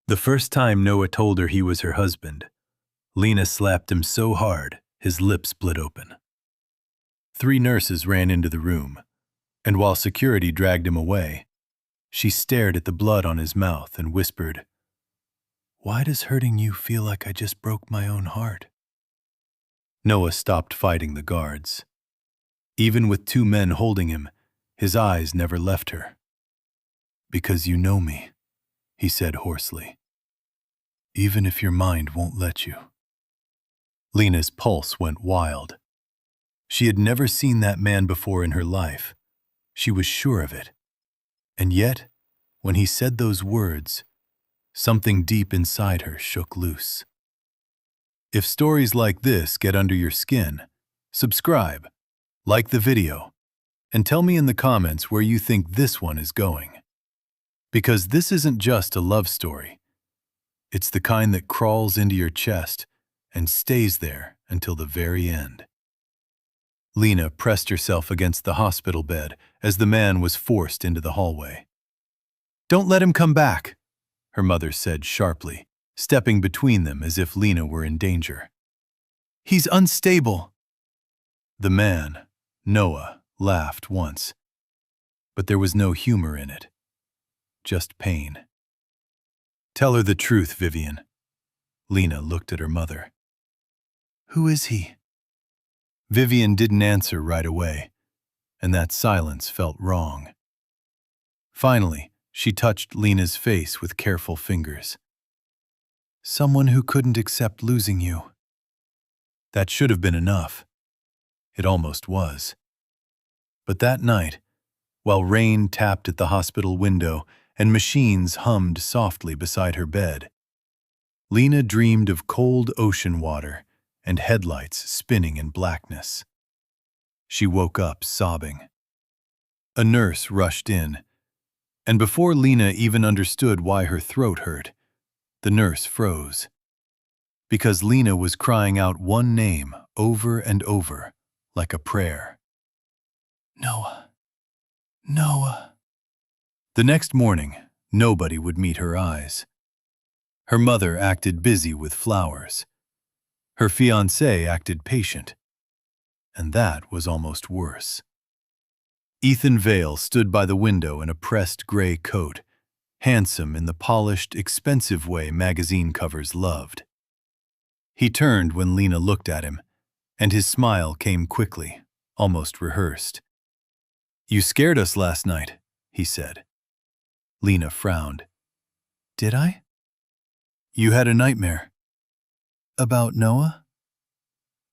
The first time Noah told her he was her husband, Lena slapped him so hard his lips split open. 3 nurses ran into the room, and while security dragged him away, she stared at the blood on his mouth and whispered, "Why does hurting you feel like I just broke my own heart?" Noah stopped fighting the guards. Even with 2 men holding him, his eyes never left her. "Because you know me," he said hoarsely. "Even if your mind won't let you." Lena's pulse went wild. She had never seen that man before in her life. She was sure of it. And yet, when he said those words, something deep inside her shook loose. If stories like this get under your skin, subscribe, like the video, and tell me in the comments where you think this one is going. Because this isn't just a love story. It's the kind that crawls into your chest and stays there until the very end. Lena pressed herself against the hospital bed as the man was forced into the hallway. "Don't let him come back," her mother said sharply, stepping between them as if Lena were in danger. "He's unstable." The man, Noah, laughed once, but there was no humor in it, just pain. "Tell her the truth, Vivian." Lena looked at her mother. "Who is he?" Vivian didn't answer right away, and that silence felt wrong. Finally, she touched Lena's face with careful fingers. "Someone who couldn't accept losing you." That should have been enough. It almost was. But that night, while rain tapped at the hospital window and machines hummed softly beside her bed, Lena dreamed of cold ocean water and headlights spinning in blackness. She woke up sobbing. A nurse rushed in, and before Lena even understood why her throat hurt, the nurse froze. Because Lena was crying out one name over and over, like a prayer. "Noah, Noah." The next morning, nobody would meet her eyes. Her mother acted busy with flowers. Her fiancé acted patient. And that was almost worse. Ethan Vale stood by the window in a pressed gray coat, handsome in the polished, expensive way magazine covers loved. He turned when Lena looked at him, and his smile came quickly, almost rehearsed. "You scared us last night," he said. Lena frowned. "Did I?" "You had a nightmare." "About Noah?"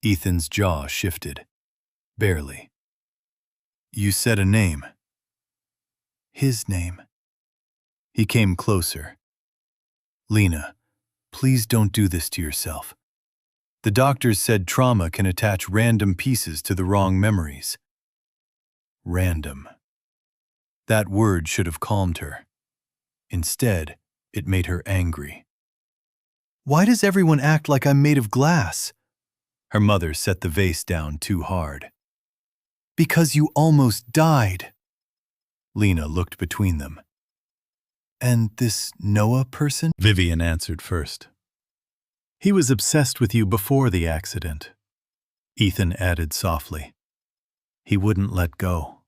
Ethan's jaw shifted. Barely. "You said a name." "His name." He came closer. "Lena, please don't do this to yourself. The doctors said trauma can attach random pieces to the wrong memories." Random. That word should have calmed her. Instead, it made her angry. "Why does everyone act like I'm made of glass?" Her mother set the vase down too hard. "Because you almost died." Lena looked between them. "And this Noah person?" Vivian answered first. "He was obsessed with you before the accident," Ethan added softly. "He wouldn't let go."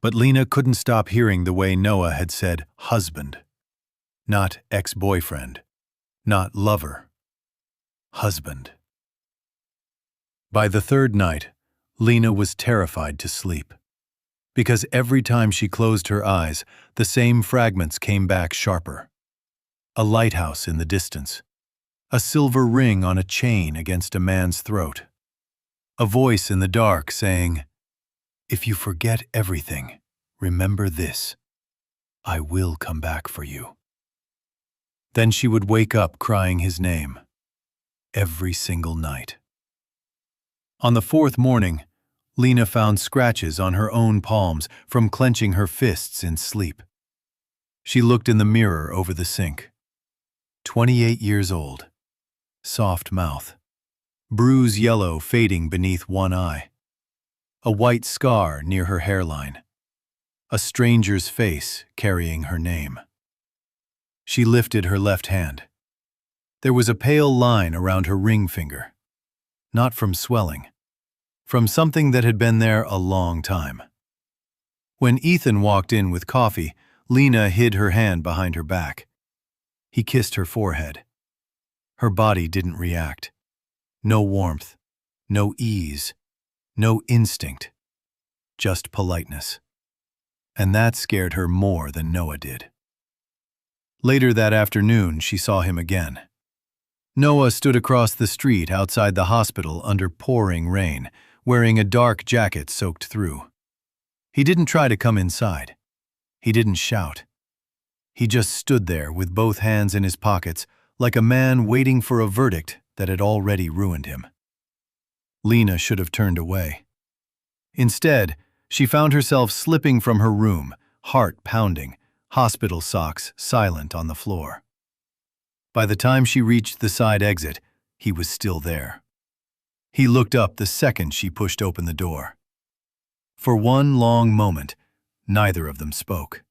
But Lena couldn't stop hearing the way Noah had said husband. Not ex-boyfriend. Not lover. Husband. By the 3rd night, Lena was terrified to sleep. Because every time she closed her eyes, the same fragments came back sharper. A lighthouse in the distance. A silver ring on a chain against a man's throat. A voice in the dark saying, "If you forget everything, remember this. I will come back for you." Then she would wake up crying his name. Every single night. On the 4th morning, Lena found scratches on her own palms from clenching her fists in sleep. She looked in the mirror over the sink. 28 years old. Soft mouth. Bruise yellow fading beneath one eye. A white scar near her hairline. A stranger's face carrying her name. She lifted her left hand. There was a pale line around her ring finger. Not from swelling. From something that had been there a long time. When Ethan walked in with coffee, Lena hid her hand behind her back. He kissed her forehead. Her body didn't react. No warmth, no ease, no instinct. Just politeness. And that scared her more than Noah did. Later that afternoon, she saw him again. Noah stood across the street outside the hospital under pouring rain, wearing a dark jacket soaked through. He didn't try to come inside. He didn't shout. He just stood there with both hands in his pockets, like a man waiting for a verdict that had already ruined him. Lena should have turned away. Instead, she found herself slipping from her room, heart pounding, hospital socks silent on the floor. By the time she reached the side exit, he was still there. He looked up the second she pushed open the door. For one long moment, neither of them spoke.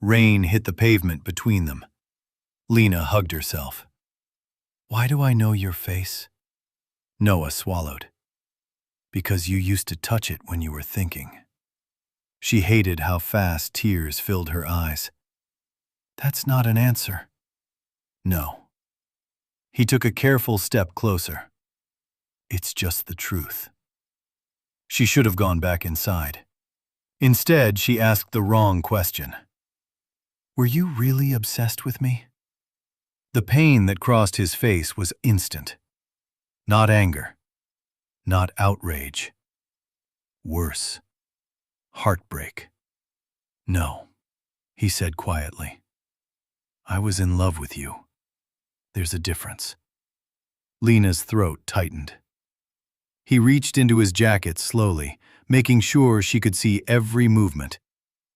Rain hit the pavement between them. Lena hugged herself. "Why do I know your face?" Noah swallowed. "Because you used to touch it when you were thinking." She hated how fast tears filled her eyes. "That's not an answer." "No." He took a careful step closer. "It's just the truth." She should have gone back inside. Instead, she asked the wrong question. "Were you really obsessed with me?" The pain that crossed his face was instant. Not anger. Not outrage. Worse. Heartbreak. "No," he said quietly. "I was in love with you. There's a difference." Lena's throat tightened. He reached into his jacket slowly, making sure she could see every movement,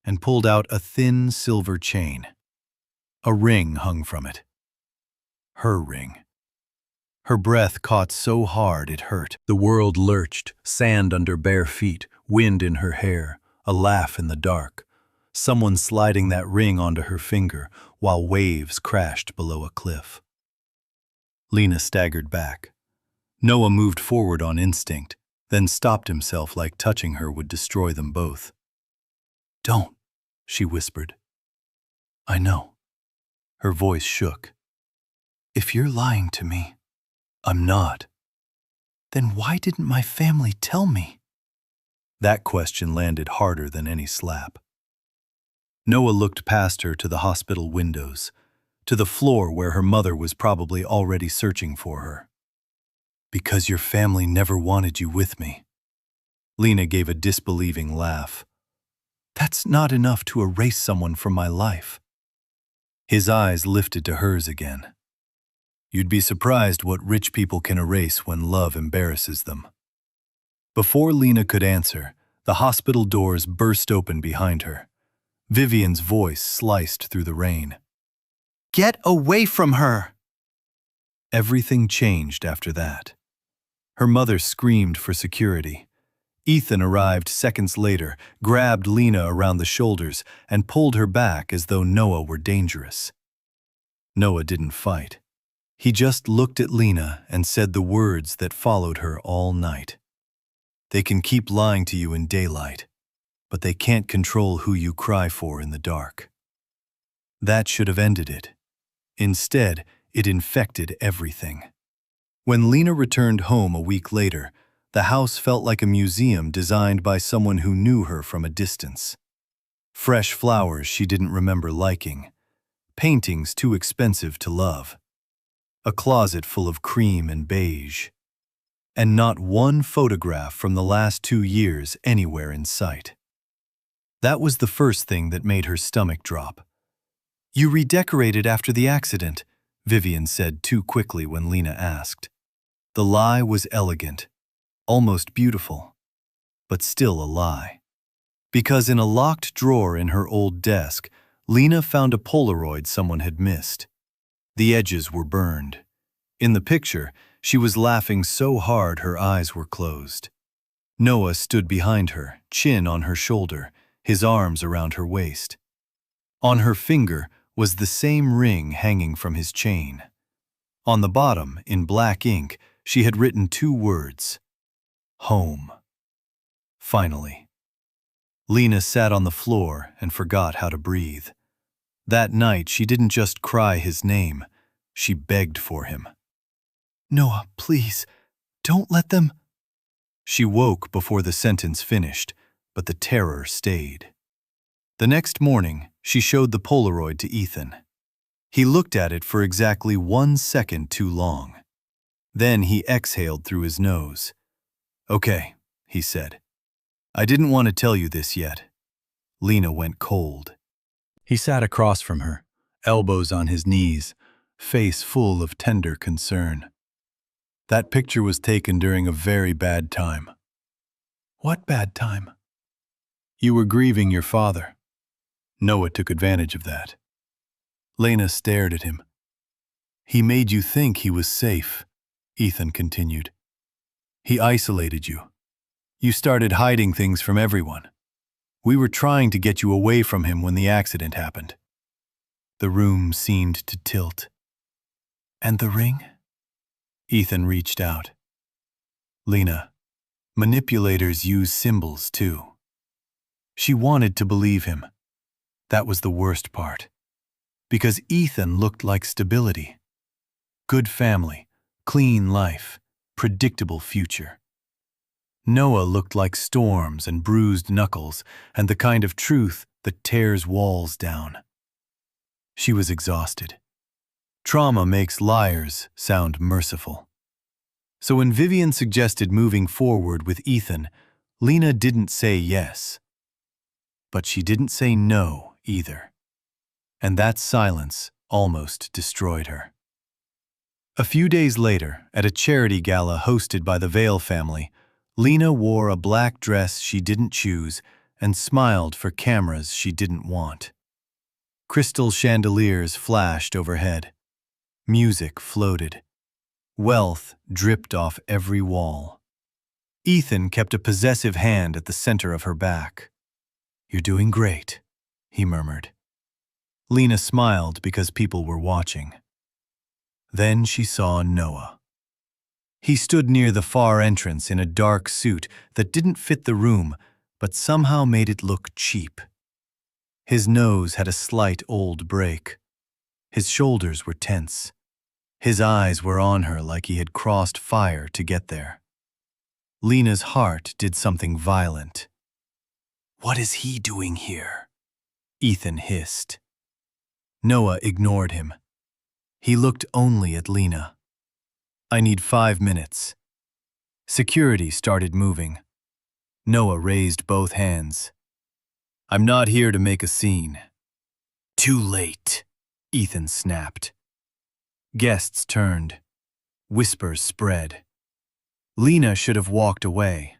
and pulled out a thin silver chain. A ring hung from it. Her ring. Her breath caught so hard it hurt. The world lurched, sand under bare feet, wind in her hair, a laugh in the dark. Someone sliding that ring onto her finger while waves crashed below a cliff. Lena staggered back. Noah moved forward on instinct, then stopped himself like touching her would destroy them both. "Don't," she whispered. "I know." Her voice shook. "If you're lying to me..." "I'm not." "Then why didn't my family tell me?" That question landed harder than any slap. Noah looked past her to the hospital windows, to the floor where her mother was probably already searching for her. "Because your family never wanted you with me." Lena gave a disbelieving laugh. "That's not enough to erase someone from my life." His eyes lifted to hers again. "You'd be surprised what rich people can erase when love embarrasses them." Before Lena could answer, the hospital doors burst open behind her. Vivian's voice sliced through the rain. "Get away from her!" Everything changed after that. Her mother screamed for security. Ethan arrived seconds later, grabbed Lena around the shoulders, and pulled her back as though Noah were dangerous. Noah didn't fight. He just looked at Lena and said the words that followed her all night. "They can keep lying to you in daylight, but they can't control who you cry for in the dark." That should have ended it. Instead, it infected everything. When Lena returned home a week later, the house felt like a museum designed by someone who knew her from a distance. Fresh flowers she didn't remember liking. Paintings too expensive to love. A closet full of cream and beige. And not one photograph from the last 2 years anywhere in sight. That was the first thing that made her stomach drop. "You redecorated after the accident," Vivian said too quickly when Lena asked. The lie was elegant, almost beautiful, but still a lie. Because in a locked drawer in her old desk, Lena found a Polaroid someone had missed. The edges were burned. In the picture, she was laughing so hard her eyes were closed. Noah stood behind her, chin on her shoulder, his arms around her waist. On her finger was the same ring hanging from his chain. On the bottom, in black ink, she had written 2 words: home. Finally. Lena sat on the floor and forgot how to breathe. That night, she didn't just cry his name, she begged for him. "Noah, please, don't let them—" She woke before the sentence finished, but the terror stayed. The next morning, she showed the Polaroid to Ethan. He looked at it for exactly 1 second too long. Then he exhaled through his nose. "Okay," he said. "I didn't want to tell you this yet." Lena went cold. He sat across from her, elbows on his knees, face full of tender concern. "That picture was taken during a very bad time." "What bad time?" "You were grieving your father. Noah took advantage of that." Lena stared at him. "He made you think he was safe," Ethan continued. "He isolated you. You started hiding things from everyone. We were trying to get you away from him when the accident happened." The room seemed to tilt. "And the ring?" Ethan reached out. "Lena, manipulators use symbols too." She wanted to believe him. That was the worst part. Because Ethan looked like stability. Good family, clean life, predictable future. Noah looked like storms and bruised knuckles and the kind of truth that tears walls down. She was exhausted. Trauma makes liars sound merciful. So when Vivian suggested moving forward with Ethan, Lena didn't say yes. But she didn't say no either. And that silence almost destroyed her. A few days later, at a charity gala hosted by the Vale family, Lena wore a black dress she didn't choose and smiled for cameras she didn't want. Crystal chandeliers flashed overhead. Music floated. Wealth dripped off every wall. Ethan kept a possessive hand at the center of her back. "You're doing great," he murmured. Lena smiled because people were watching. Then she saw Noah. He stood near the far entrance in a dark suit that didn't fit the room, but somehow made it look cheap. His nose had a slight old break. His shoulders were tense. His eyes were on her like he had crossed fire to get there. Lena's heart did something violent. "What is he doing here?" Ethan hissed. Noah ignored him. He looked only at Lena. "I need 5 minutes." Security started moving. Noah raised both hands. "I'm not here to make a scene." "Too late," Ethan snapped. Guests turned. Whispers spread. Lena should have walked away.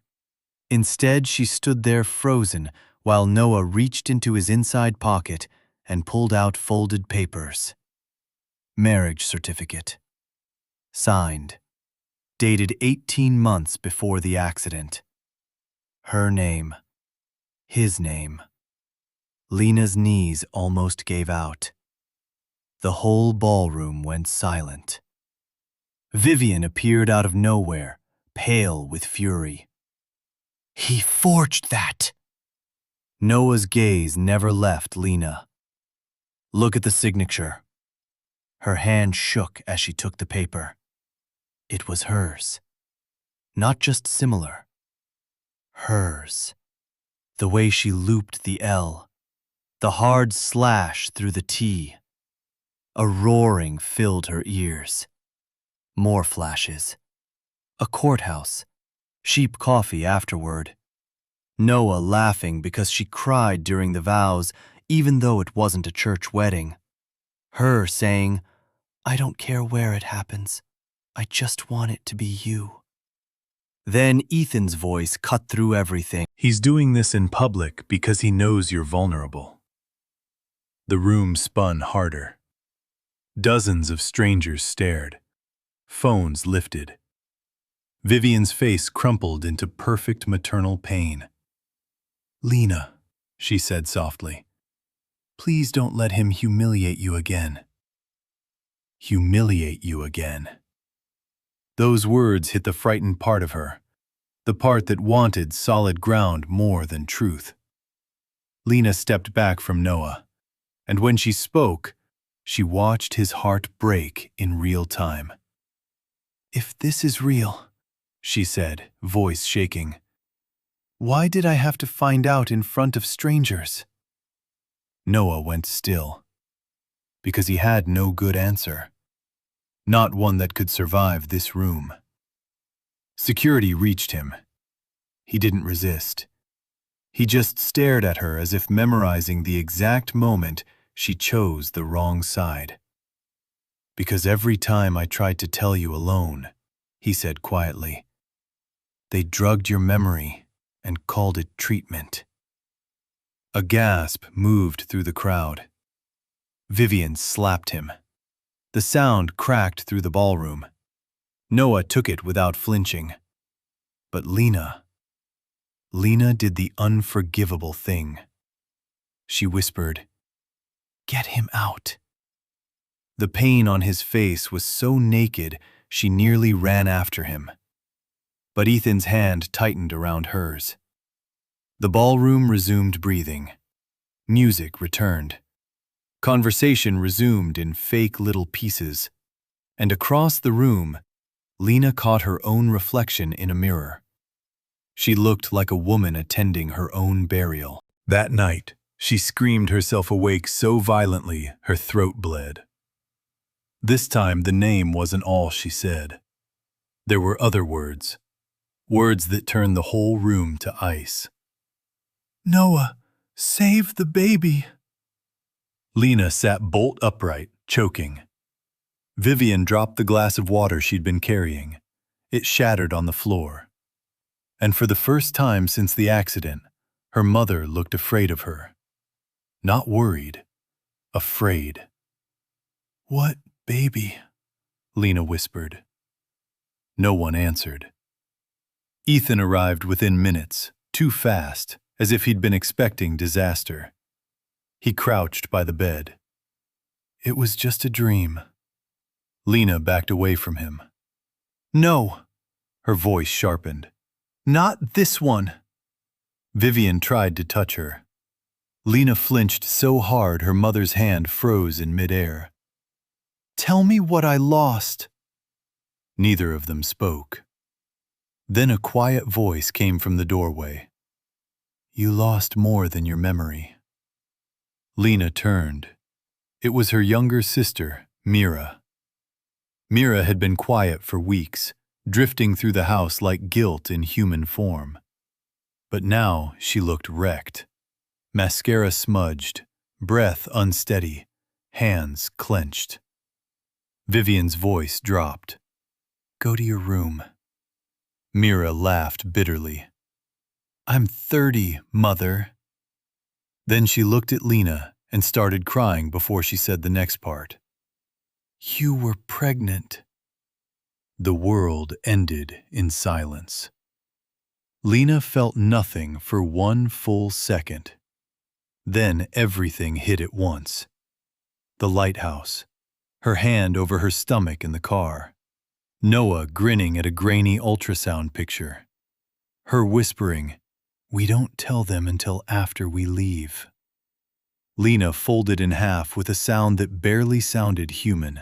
Instead, she stood there frozen while Noah reached into his inside pocket and pulled out folded papers. Marriage certificate. Signed. Dated 18 months before the accident. Her name. His name. Lena's knees almost gave out. The whole ballroom went silent. Vivian appeared out of nowhere, pale with fury. "He forged that!" Noah's gaze never left Lena. "Look at the signature." Her hand shook as she took the paper. It was hers. Not just similar. Hers. The way she looped the L. The hard slash through the T. A roaring filled her ears. More flashes. A courthouse. Sheep coffee afterward. Noah laughing because she cried during the vows, even though it wasn't a church wedding. Her saying, "I don't care where it happens. I just want it to be you." Then Ethan's voice cut through everything. "He's doing this in public because he knows you're vulnerable." The room spun harder. Dozens of strangers stared. Phones lifted. Vivian's face crumpled into perfect maternal pain. "Lena," she said softly, Please don't let him humiliate you again. Humiliate you again. Those words hit the frightened part of her, the part that wanted solid ground more than truth. Lena stepped back from Noah, and when she spoke, she watched his heart break in real time. "If this is real," she said, voice shaking, "why did I have to find out in front of strangers?" Noah went still, because he had no good answer, not one that could survive this room. Security reached him. He didn't resist. He just stared at her as if memorizing the exact moment she chose the wrong side. "Because every time I tried to tell you alone," he said quietly, "they drugged your memory and called it treatment." A gasp moved through the crowd. Vivian slapped him. The sound cracked through the ballroom. Noah took it without flinching. But Lena did the unforgivable thing. She whispered, "Get him out." The pain on his face was so naked she nearly ran after him. But Ethan's hand tightened around hers. The ballroom resumed breathing. Music returned. Conversation resumed in fake little pieces. And across the room, Lena caught her own reflection in a mirror. She looked like a woman attending her own burial. That night, she screamed herself awake so violently her throat bled. This time the name wasn't all she said. There were other words. Words that turned the whole room to ice. "Noah, save the baby." Lena sat bolt upright, choking. Vivian dropped the glass of water she'd been carrying. It shattered on the floor. And for the first time since the accident, her mother looked afraid of her. Not worried, afraid. "What baby?" Lena whispered. No one answered. Ethan arrived within minutes, too fast, as if he'd been expecting disaster. He crouched by the bed. "It was just a dream." Lena backed away from him. "No!" Her voice sharpened. "Not this one!" Vivian tried to touch her. Lena flinched so hard her mother's hand froze in midair. "Tell me what I lost." Neither of them spoke. Then a quiet voice came from the doorway. "You lost more than your memory." Lena turned. It was her younger sister, Mira. Mira had been quiet for weeks, drifting through the house like guilt in human form. But now she looked wrecked. Mascara smudged, breath unsteady, hands clenched. Vivian's voice dropped. "Go to your room." Mira laughed bitterly. "I'm 30, Mother." Then she looked at Lena and started crying before she said the next part. "You were pregnant." The world ended in silence. Lena felt nothing for one full second. Then everything hit at once. The lighthouse, her hand over her stomach in the car, Noah grinning at a grainy ultrasound picture, her whispering, "We don't tell them until after we leave." Lena folded in half with a sound that barely sounded human.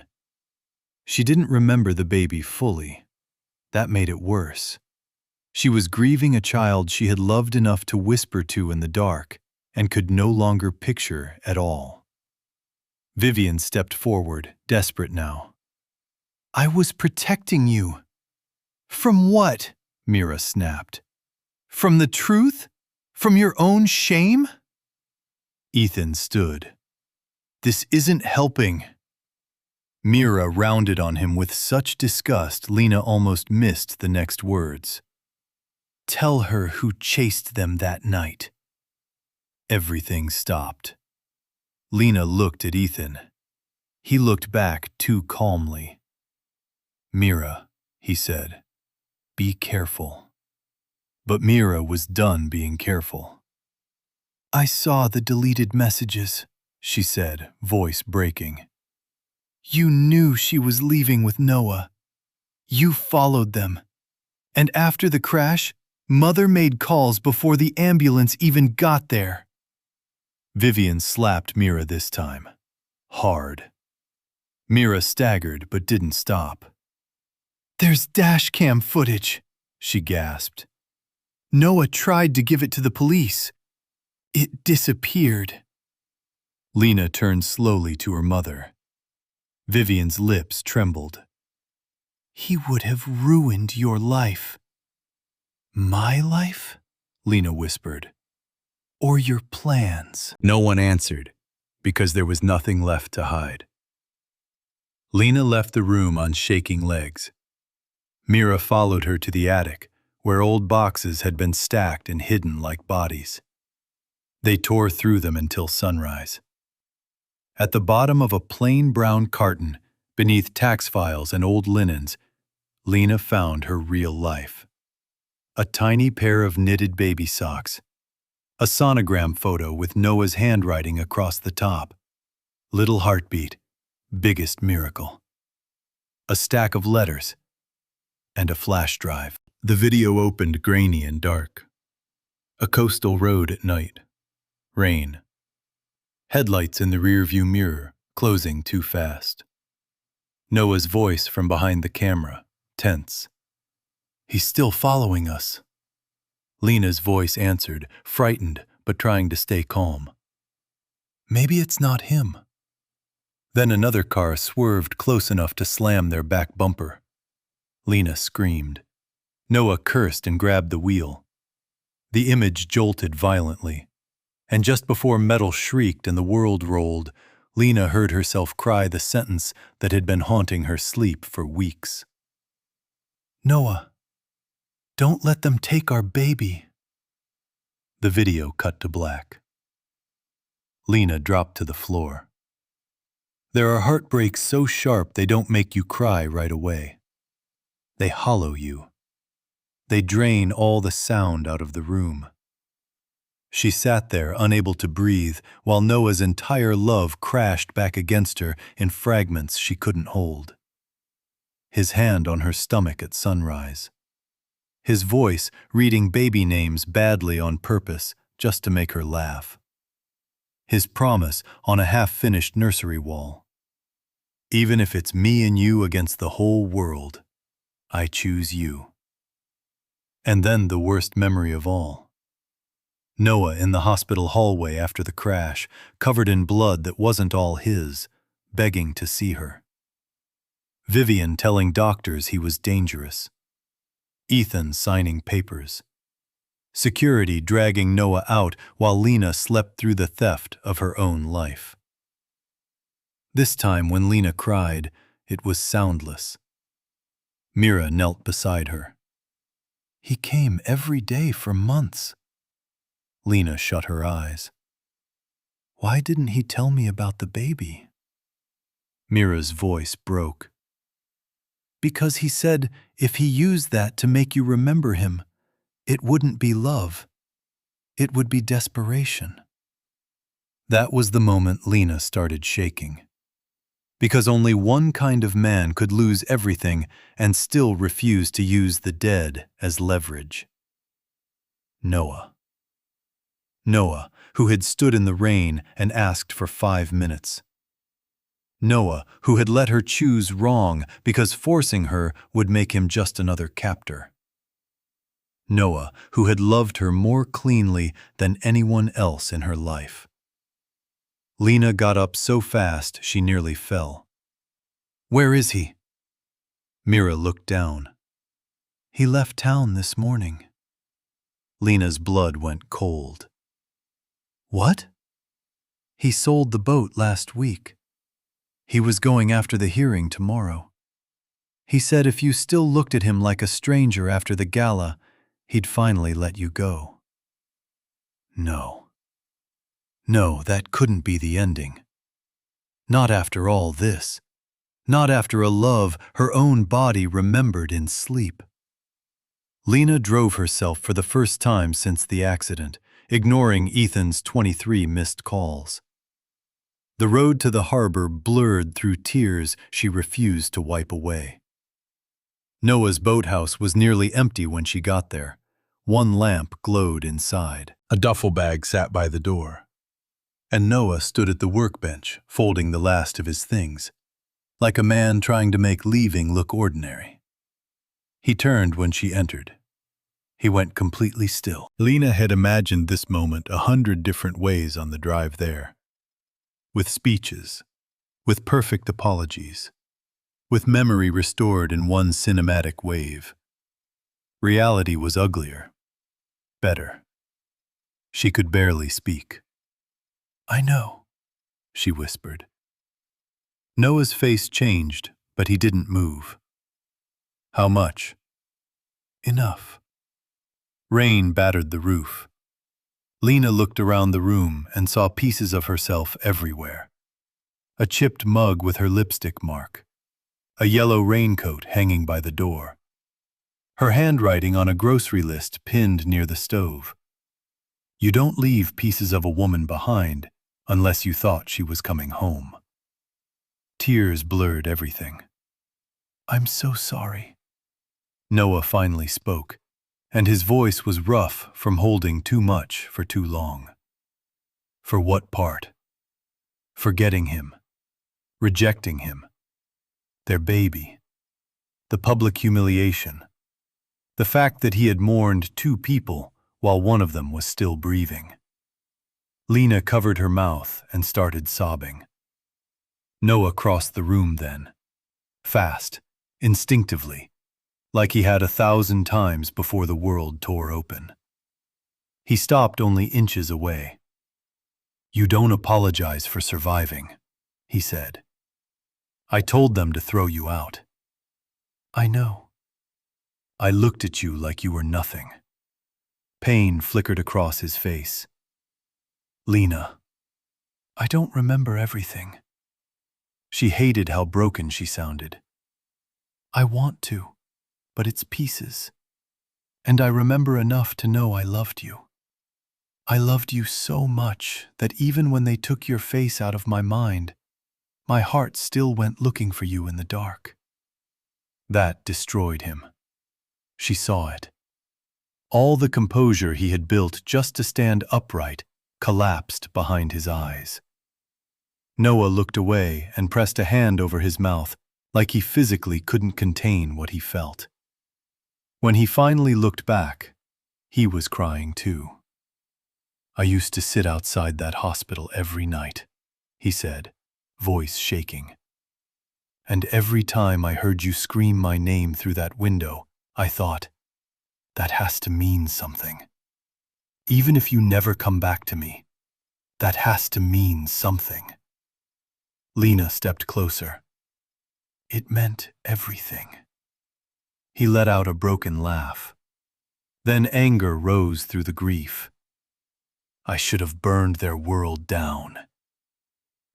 She didn't remember the baby fully. That made it worse. She was grieving a child she had loved enough to whisper to in the dark and could no longer picture at all. Vivian stepped forward, desperate now. "I was protecting you." "From what?" Mira snapped. "From the truth? From your own shame?" Ethan stood. "This isn't helping." Mira rounded on him with such disgust Lena almost missed the next words. "Tell her who chased them that night." Everything stopped. Lena looked at Ethan. He looked back too calmly. "Mira," he said, "be careful." But Mira was done being careful. "I saw the deleted messages," she said, voice breaking. "You knew she was leaving with Noah. You followed them. And after the crash, Mother made calls before the ambulance even got there." Vivian slapped Mira this time. Hard. Mira staggered but didn't stop. "There's dashcam footage," she gasped. "Noah tried to give it to the police. It disappeared." Lena turned slowly to her mother. Vivian's lips trembled. "He would have ruined your life." "My life?" Lena whispered. "Or your plans?" No one answered, because there was nothing left to hide. Lena left the room on shaking legs. Mira followed her to the attic, where old boxes had been stacked and hidden like bodies. They tore through them until sunrise. At the bottom of a plain brown carton, beneath tax files and old linens, Lena found her real life. A tiny pair of knitted baby socks. A sonogram photo with Noah's handwriting across the top. Little heartbeat, biggest miracle. A stack of letters. And a flash drive. The video opened grainy and dark. A coastal road at night. Rain. Headlights in the rearview mirror, closing too fast. Noah's voice from behind the camera, tense. "He's still following us." Lena's voice answered, frightened but trying to stay calm. "Maybe it's not him." Then another car swerved close enough to slam their back bumper. Lena screamed. Noah cursed and grabbed the wheel. The image jolted violently, and just before metal shrieked and the world rolled, Lena heard herself cry the sentence that had been haunting her sleep for weeks. "Noah, don't let them take our baby." The video cut to black. Lena dropped to the floor. There are heartbreaks so sharp they don't make you cry right away. They hollow you. They drain all the sound out of the room. She sat there, unable to breathe, while Noah's entire love crashed back against her in fragments she couldn't hold. His hand on her stomach at sunrise. His voice reading baby names badly on purpose just to make her laugh. His promise on a half-finished nursery wall. "Even if it's me and you against the whole world, I choose you." And then the worst memory of all. Noah in the hospital hallway after the crash, covered in blood that wasn't all his, begging to see her. Vivian telling doctors he was dangerous. Ethan signing papers. Security dragging Noah out while Lena slept through the theft of her own life. This time when Lena cried, it was soundless. Mira knelt beside her. "He came every day for months." Lena shut her eyes. "Why didn't he tell me about the baby?" Mira's voice broke. "Because he said if he used that to make you remember him, it wouldn't be love. It would be desperation." That was the moment Lena started shaking. Because only one kind of man could lose everything and still refuse to use the dead as leverage. Noah. Noah, who had stood in the rain and asked for 5 minutes. Noah, who had let her choose wrong because forcing her would make him just another captor. Noah, who had loved her more cleanly than anyone else in her life. Lena got up so fast she nearly fell. "Where is he?" Mira looked down. "He left town this morning." Lena's blood went cold. "What?" "He sold the boat last week. He was going after the hearing tomorrow. He said if you still looked at him like a stranger after the gala, he'd finally let you go." No. No, that couldn't be the ending. Not after all this. Not after a love her own body remembered in sleep. Lena drove herself for the first time since the accident, ignoring Ethan's 23 missed calls. The road to the harbor blurred through tears she refused to wipe away. Noah's boathouse was nearly empty when she got there. One lamp glowed inside. A duffel bag sat by the door. And Noah stood at the workbench, folding the last of his things, like a man trying to make leaving look ordinary. He turned when she entered. He went completely still. Lena had imagined this moment 100 different ways on the drive there. With speeches, with perfect apologies, with memory restored in one cinematic wave. Reality was uglier, better. She could barely speak. "I know," she whispered. Noah's face changed, but he didn't move. "How much?" "Enough." Rain battered the roof. Lena looked around the room and saw pieces of herself everywhere. A chipped mug with her lipstick mark. A yellow raincoat hanging by the door. Her handwriting on a grocery list pinned near the stove. You don't leave pieces of a woman behind unless you thought she was coming home. Tears blurred everything. "I'm so sorry." Noah finally spoke, and his voice was rough from holding too much for too long. For what part? Forgetting him. Rejecting him. Their baby. The public humiliation. The fact that he had mourned two people while one of them was still breathing. Lena covered her mouth and started sobbing. Noah crossed the room then. Fast, instinctively, like he had 1,000 times before the world tore open. He stopped only inches away. "You don't apologize for surviving," he said. "I told them to throw you out." "I know." "I looked at you like you were nothing." Pain flickered across his face. "Lena." "I don't remember everything." She hated how broken she sounded. "I want to. But it's pieces. And I remember enough to know I loved you. I loved you so much that even when they took your face out of my mind, my heart still went looking for you in the dark." That destroyed him. She saw it. All the composure he had built just to stand upright collapsed behind his eyes. Noah looked away and pressed a hand over his mouth like he physically couldn't contain what he felt. When he finally looked back, he was crying too. "I used to sit outside that hospital every night," he said, voice shaking. "And every time I heard you scream my name through that window, I thought, that has to mean something. Even if you never come back to me, that has to mean something." Lena stepped closer. "It meant everything." He let out a broken laugh. Then anger rose through the grief. "I should have burned their world down."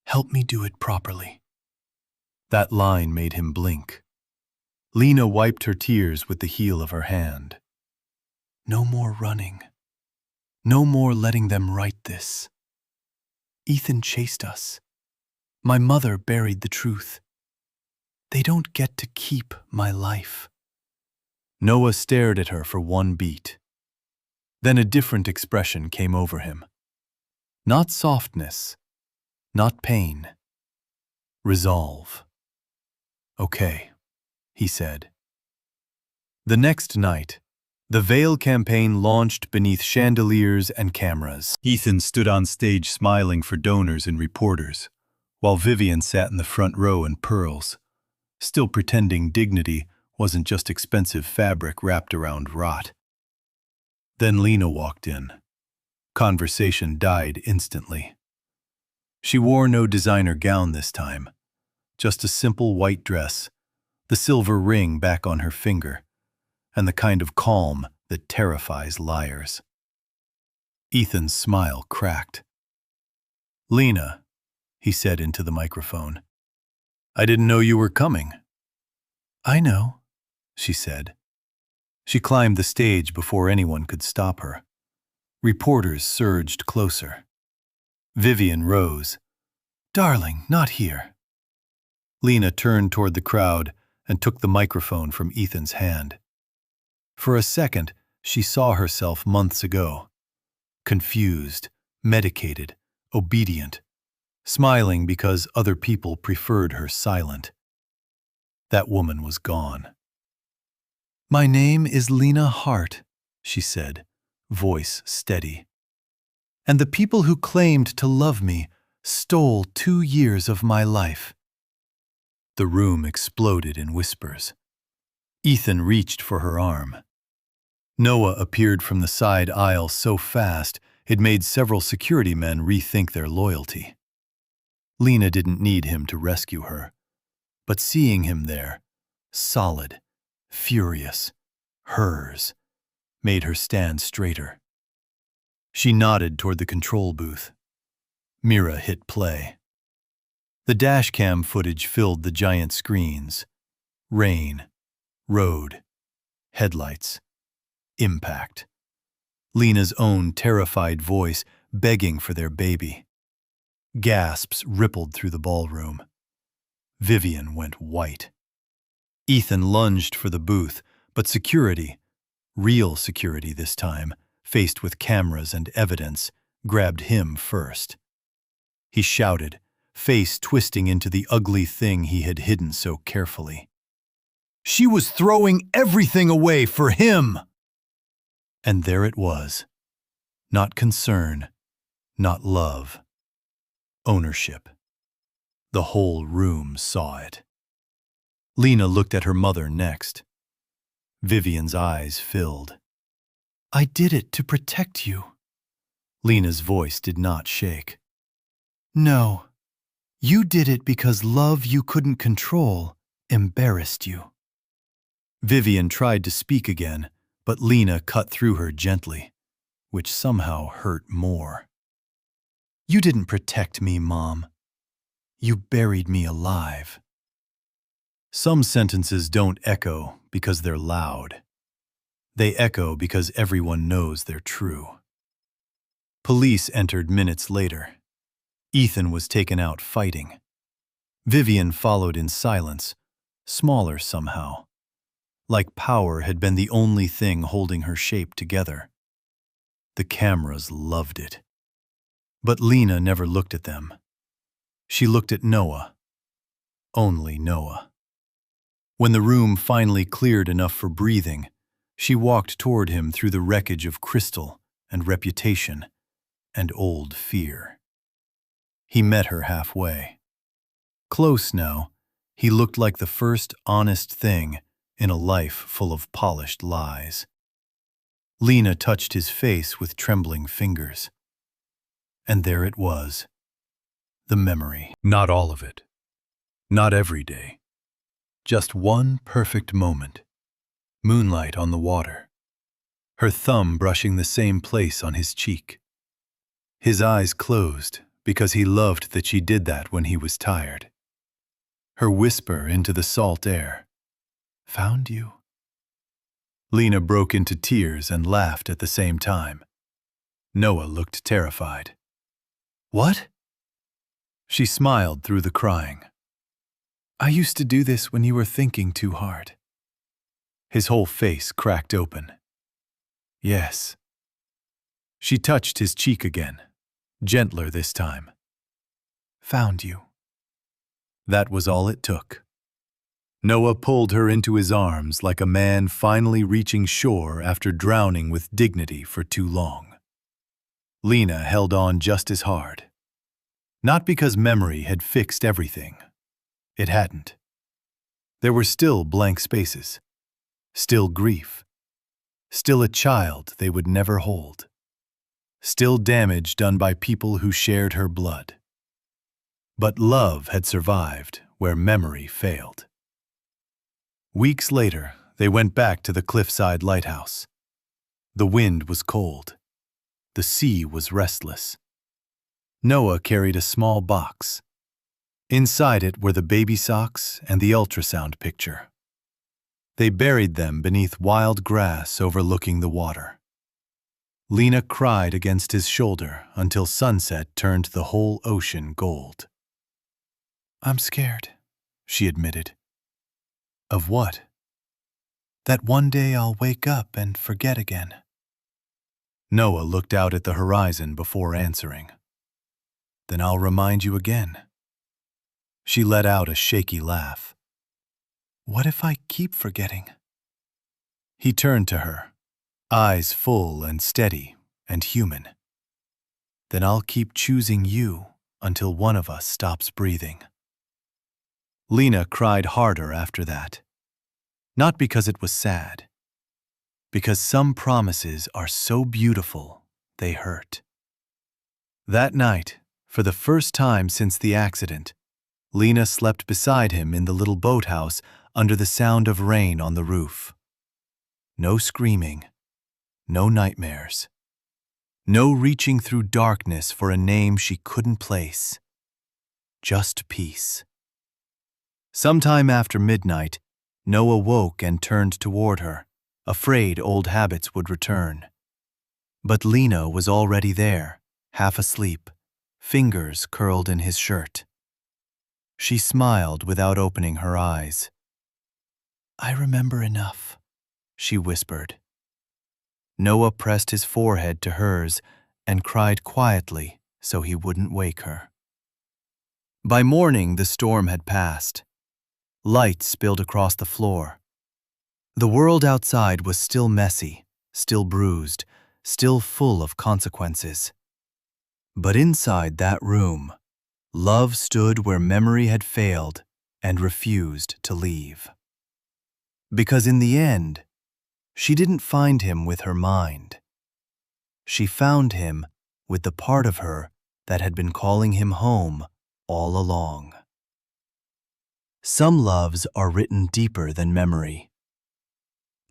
"Help me do it properly." That line made him blink. Lena wiped her tears with the heel of her hand. "No more running. No more letting them write this. Ethan chased us. My mother buried the truth. They don't get to keep my life." Noah stared at her for one beat. Then a different expression came over him. Not softness, not pain. Resolve. "Okay," he said. The next night, the Veil campaign launched beneath chandeliers and cameras. Ethan stood on stage smiling for donors and reporters, while Vivian sat in the front row in pearls, still pretending dignity wasn't just expensive fabric wrapped around rot. Then Lena walked in. Conversation died instantly. She wore no designer gown this time, just a simple white dress, the silver ring back on her finger, and the kind of calm that terrifies liars. Ethan's smile cracked. "Lena," he said into the microphone, "I didn't know you were coming." "I know," she said. She climbed the stage before anyone could stop her. Reporters surged closer. Vivian rose. Darling, not here. Lena turned toward the crowd and took the microphone from Ethan's hand. For a second, she saw herself months ago. Confused, medicated, obedient, smiling because other people preferred her silent. That woman was gone. My name is Lena Hart, she said, voice steady. And the people who claimed to love me stole 2 years of my life. The room exploded in whispers. Ethan reached for her arm. Noah appeared from the side aisle so fast it made several security men rethink their loyalty. Lena didn't need him to rescue her, but seeing him there, solid, furious, hers, made her stand straighter. She nodded toward the control booth. Mira hit play. The dashcam footage filled the giant screens. Rain, road, headlights, impact. Lena's own terrified voice begging for their baby. Gasps rippled through the ballroom. Vivian went white. Ethan lunged for the booth, but security, real security this time, faced with cameras and evidence, grabbed him first. He shouted, face twisting into the ugly thing he had hidden so carefully. She was throwing everything away for him! And there it was. Not concern, not love. Ownership. The whole room saw it. Lena looked at her mother next. Vivian's eyes filled. I did it to protect you. Lena's voice did not shake. No, you did it because love you couldn't control embarrassed you. Vivian tried to speak again, but Lena cut through her gently, which somehow hurt more. You didn't protect me, Mom. You buried me alive. Some sentences don't echo because they're loud. They echo because everyone knows they're true. Police entered minutes later. Ethan was taken out fighting. Vivian followed in silence, smaller somehow, like power had been the only thing holding her shape together. The cameras loved it. But Lena never looked at them. She looked at Noah. Only Noah. When the room finally cleared enough for breathing, she walked toward him through the wreckage of crystal and reputation and old fear. He met her halfway. Close now, he looked like the first honest thing in a life full of polished lies. Lena touched his face with trembling fingers. And there it was. The memory. Not all of it. Not every day. Just one perfect moment. Moonlight on the water. Her thumb brushing the same place on his cheek. His eyes closed because he loved that she did that when he was tired. Her whisper into the salt air. Found you. Lena broke into tears and laughed at the same time. Noah looked terrified. What? She smiled through the crying. I used to do this when you were thinking too hard. His whole face cracked open. Yes. She touched his cheek again, gentler this time. Found you. That was all it took. Noah pulled her into his arms like a man finally reaching shore after drowning with dignity for too long. Lena held on just as hard. Not because memory had fixed everything. It hadn't. There were still blank spaces, still grief, still a child they would never hold, still damage done by people who shared her blood. But love had survived where memory failed. Weeks later, they went back to the cliffside lighthouse. The wind was cold. The sea was restless. Noah carried a small box. Inside it were the baby socks and the ultrasound picture. They buried them beneath wild grass overlooking the water. Lena cried against his shoulder until sunset turned the whole ocean gold. I'm scared, she admitted. Of what? That one day I'll wake up and forget again. Noah looked out at the horizon before answering. Then I'll remind you again. She let out a shaky laugh. What if I keep forgetting? He turned to her, eyes full and steady and human. Then I'll keep choosing you until one of us stops breathing. Lena cried harder after that. Not because it was sad, because some promises are so beautiful they hurt. That night, for the first time since the accident, Lena slept beside him in the little boathouse under the sound of rain on the roof. No screaming, no nightmares, no reaching through darkness for a name she couldn't place. Just peace. Sometime after midnight, Noah woke and turned toward her, afraid old habits would return. But Lena was already there, half asleep, fingers curled in his shirt. She smiled without opening her eyes. I remember enough, she whispered. Noah pressed his forehead to hers and cried quietly so he wouldn't wake her. By morning, the storm had passed. Light spilled across the floor. The world outside was still messy, still bruised, still full of consequences. But inside that room, love stood where memory had failed and refused to leave. Because in the end, she didn't find him with her mind. She found him with the part of her that had been calling him home all along. Some loves are written deeper than memory.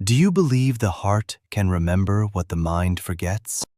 Do you believe the heart can remember what the mind forgets?